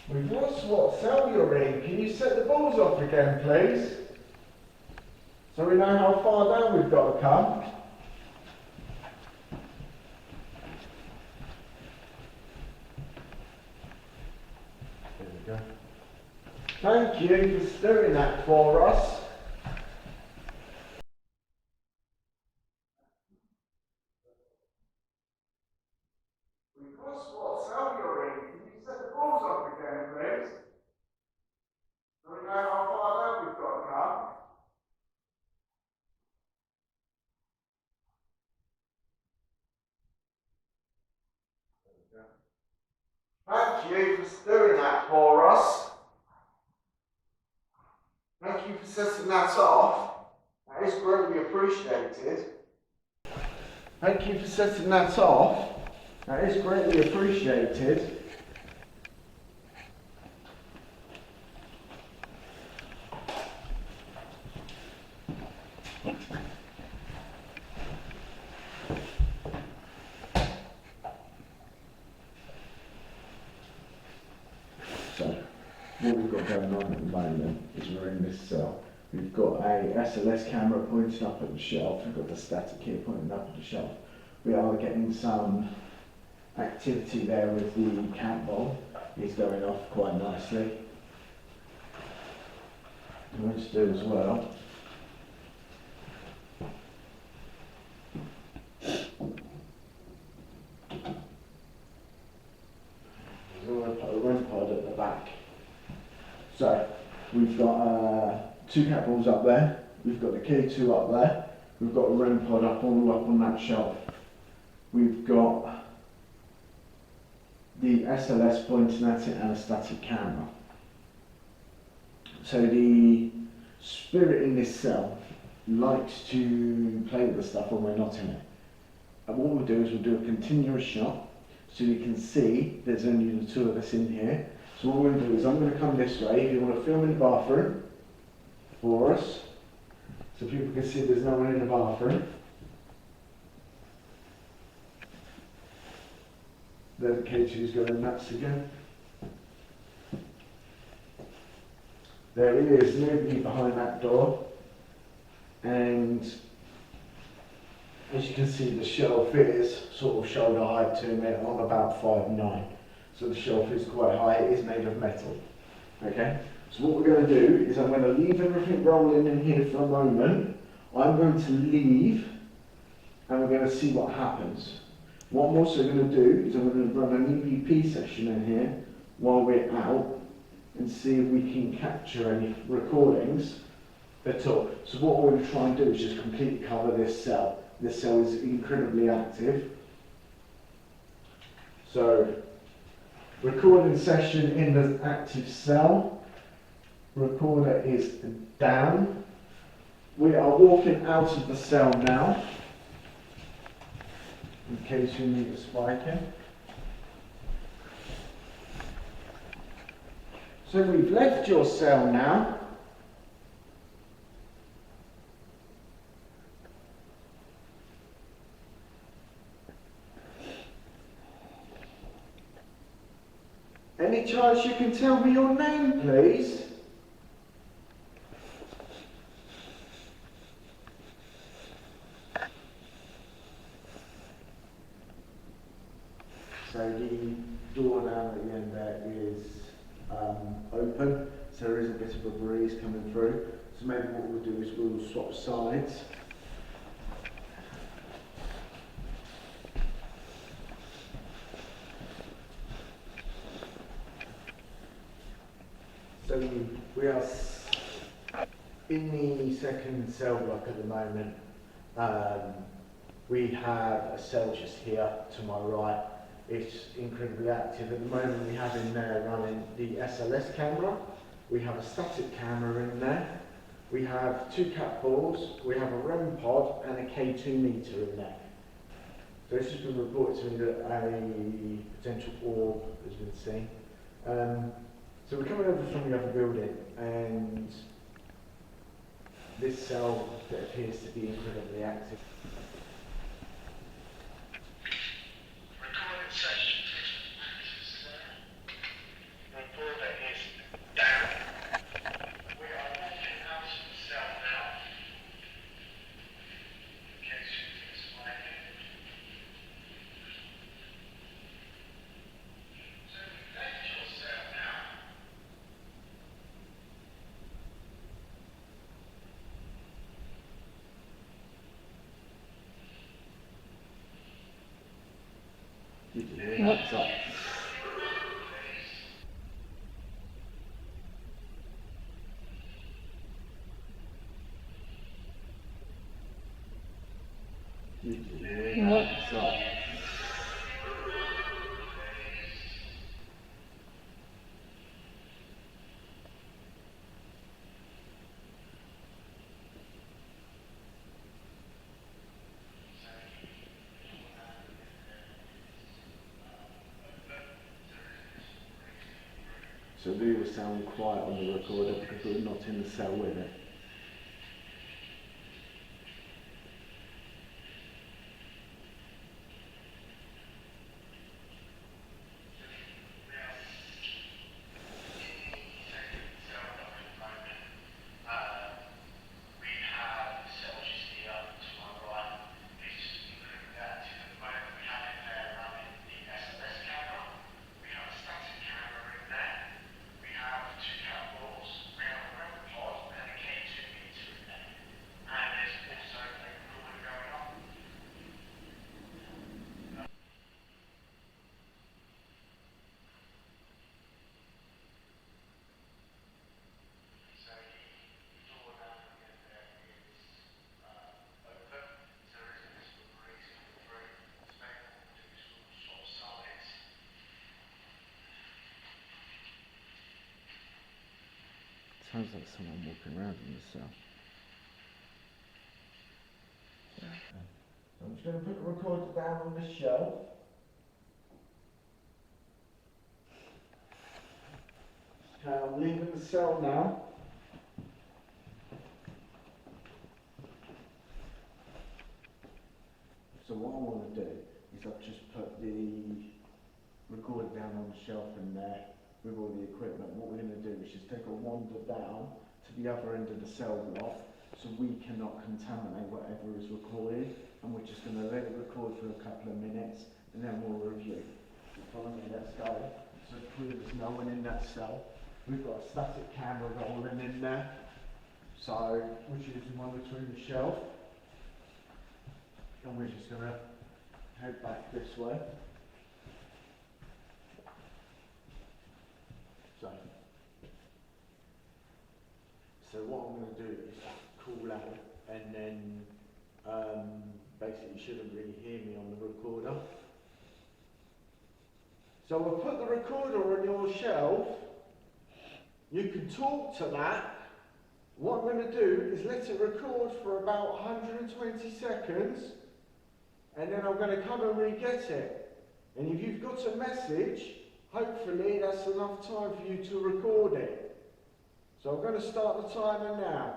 We've lost what cell you're in. Can you set the balls off again, please? So we know how far down we've got to come. There we go. Thank you for doing that for us. We've lost what cell you're in. Can you set the balls off again, please? So we know how far down we've got to come. Thank you for doing that for us. Thank you for setting that off. That is greatly appreciated. Thank you for setting that off. That is greatly appreciated. So, what we've got going on at the moment is we're in this cell. We've got a SLS camera pointed up at the shelf. We've got the static here pointing up at the shelf. We are getting some activity there with the cat ball. It's going off quite nicely. I'm going to do as well. We're going to put a REM pod at the back. So we've got 2 cat balls up there. We've got the K2 up there. We've got a REM pod up all up on that shelf. We've got the SLS pointing at it and a static camera. So the spirit in this cell likes to play with the stuff when we're not in it. And what we'll do is we'll do a continuous shot so you can see there's only the 2 of us in here. So what we're going to do is I'm going to come this way if you want to film in the bathroom for us, so people can see there's no one in the bathroom. There the K2's going nuts again. There is nobody behind that door, and as you can see the shelf is sort of shoulder height to me. I'm about 5'9", so the shelf is quite high. It is made of metal. Okay, so what we're going to do is I'm going to leave everything rolling in here for a moment. I'm going to leave and we're going to see what happens. What I'm also going to do is I'm going to run an EVP session in here while we're out and see if we can capture any recordings at all. So what we're going to try and do is just completely cover this cell. This cell is incredibly active. So, recording session in the active cell. Recorder is down. We are walking out of the cell now, in case you need a spike in. So we've left your cell now. Any chance you can tell me your name, please? So the door down at the end there is open, so there is a bit of a breeze coming through. So maybe what we'll do is we'll swap sides. So we are in the second cell block at the moment. We have a cell just here to my right. It's incredibly active. At the moment we have in there running the SLS camera. We have a static camera in there. We have 2 cat balls. We have a REM pod and a K2 meter in there. So it's just been reported to me that a potential orb has been seen. So we're coming over from the other building, and this cell that appears to be incredibly active. Recording session. Record What? So we will sound quiet on the recorder because we're not in the cell with it. Sounds like someone walking around in the cell. I'm just going to put the recorder down on the shelf. Okay, I'm leaving the cell now. So what I want to do is I've just put the recorder down on the shelf in there with all the equipment. What we're going to do is just take a wander down to the other end of the cell block so we cannot contaminate whatever is recorded, and we're just going to let it record for a couple of minutes and then we'll review. Follow me, let's go. So to prove there's no one in that cell, we've got a static camera rolling in there, so which is monitoring the shelf, and we're just going to head back this way. So what I'm going to do is call out, and then basically you shouldn't really hear me on the recorder. So I'll put the recorder on your shelf. You can talk to that. What I'm going to do is let it record for about 120 seconds, and then I'm going to come and re-get it. And if you've got a message, hopefully that's enough time for you to record it. So I'm going to start the timer now.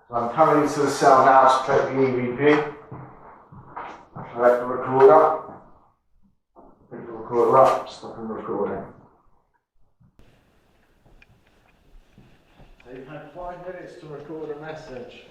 So I'm coming into the cell now to check the EVP. Select the recorder. Pick the recorder up, stopping recording. So you've had 5 minutes to record a message.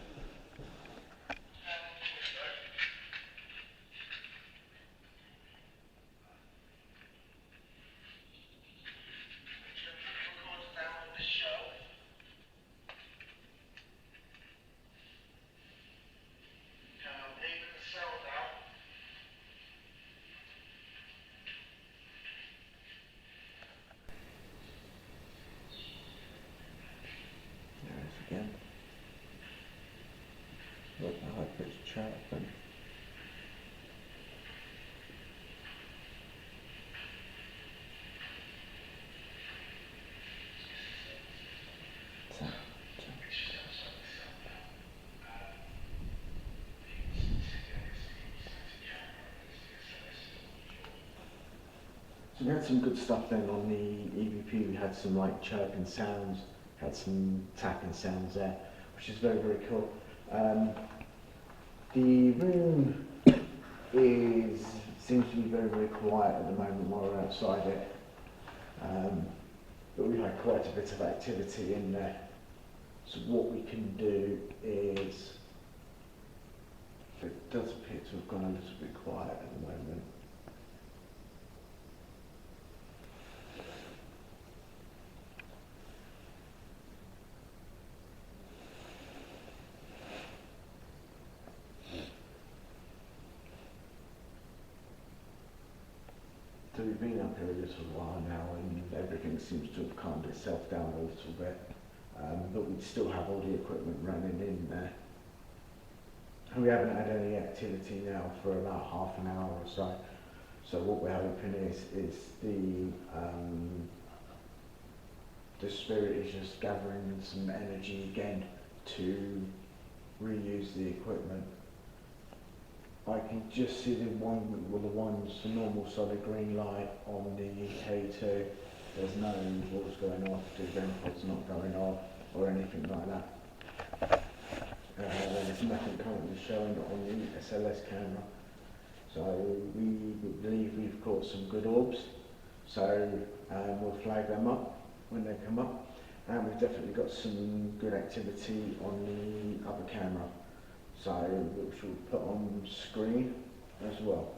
Again. Look how I put the chat open. So we had some good stuff then on the EVP. We had some like chirping sounds, had some tapping sounds there, which is very, very cool. The room seems to be very, very quiet at the moment while we're outside it. But we had quite a bit of activity in there. So what we can do is, it does appear to have gone a little bit quiet at the moment. for a little while now, and everything seems to have calmed itself down a little bit. But we still have all the equipment running in there. We haven't had any activity now for about half an hour or so. So what we're hoping is the spirit is just gathering some energy again to reuse the equipment. I can just see the normal solid green light on the K2. There's no what's going off, the pod's not going off or anything like that. There's nothing currently showing on the SLS camera. So we believe we've caught some good orbs. So we'll flag them up when they come up. And we've definitely got some good activity on the other camera. So which we'll put on screen as well.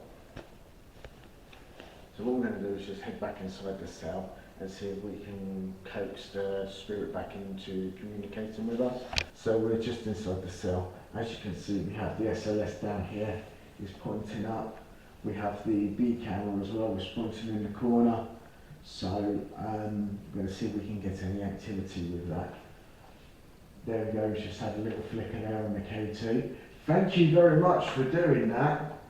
So what we're going to do is just head back inside the cell and see if we can coax the spirit back into communicating with us. So we're just inside the cell. As you can see, we have the SLS down here, is pointing up. We have the B camera as well, which is pointing in the corner. So we're going to see if we can get any activity with that. There we go, we just had a little flicker there on the K2. Thank you very much for doing that.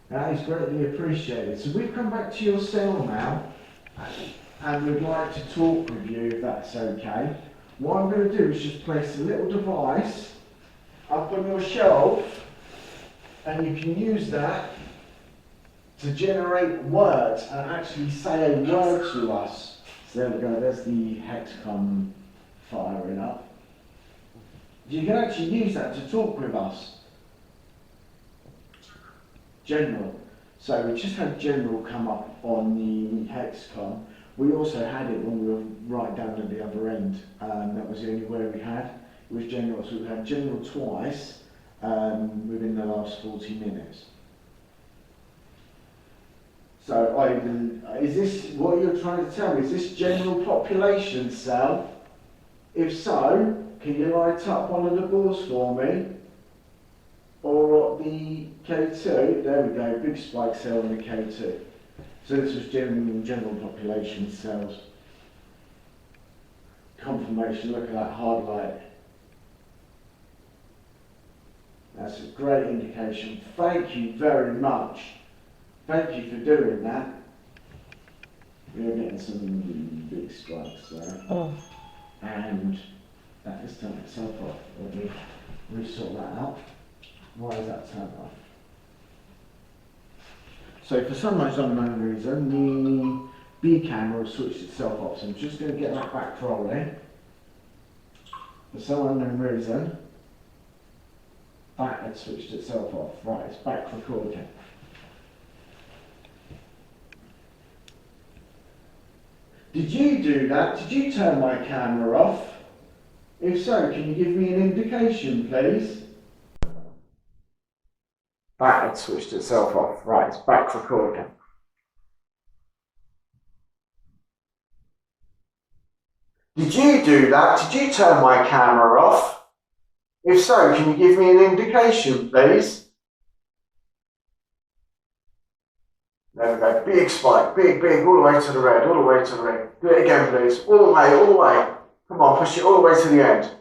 That is greatly appreciated. So we've come back to your cell now, and we'd like to talk with you if that's okay. What I'm going to do is just place a little device up on your shelf, and you can use that to generate words and actually say a word to us. So there we go, there's the hexcom firing up. You can actually use that to talk with us. General. So we just had General come up on the hexcom. We also had it when we were right down at the other end. That was the only way we had. It was General. So we've had General twice within the last 40 minutes. So is this what you're trying to tell me? Is this general population cell? If so, can you light up one of the balls for me? Or the K2, there we go, big spike cell on the K2. So this was general population cells. Confirmation, look at that hard light. That's a great indication. Thank you very much. Thank you for doing that. We're getting some big spikes there. Oh. And that has turned itself off. Let me resort that out. Why is that turned off? So for some unknown reason, the B camera has switched itself off. So I'm just going to get that back rolling. For some unknown reason, that had switched itself off. Right, it's back recording. Did you do that? Did you turn my camera off? If so, can you give me an indication, please? That had switched itself off. Right, it's back recording. Did you do that? Did you turn my camera off? If so, can you give me an indication, please? There we go, big spike, big, all the way to the red, all the way to the red. Do it again, please. All the way. Come on, push it all the way to the end.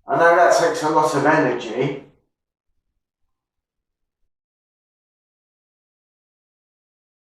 I know that takes a lot of energy,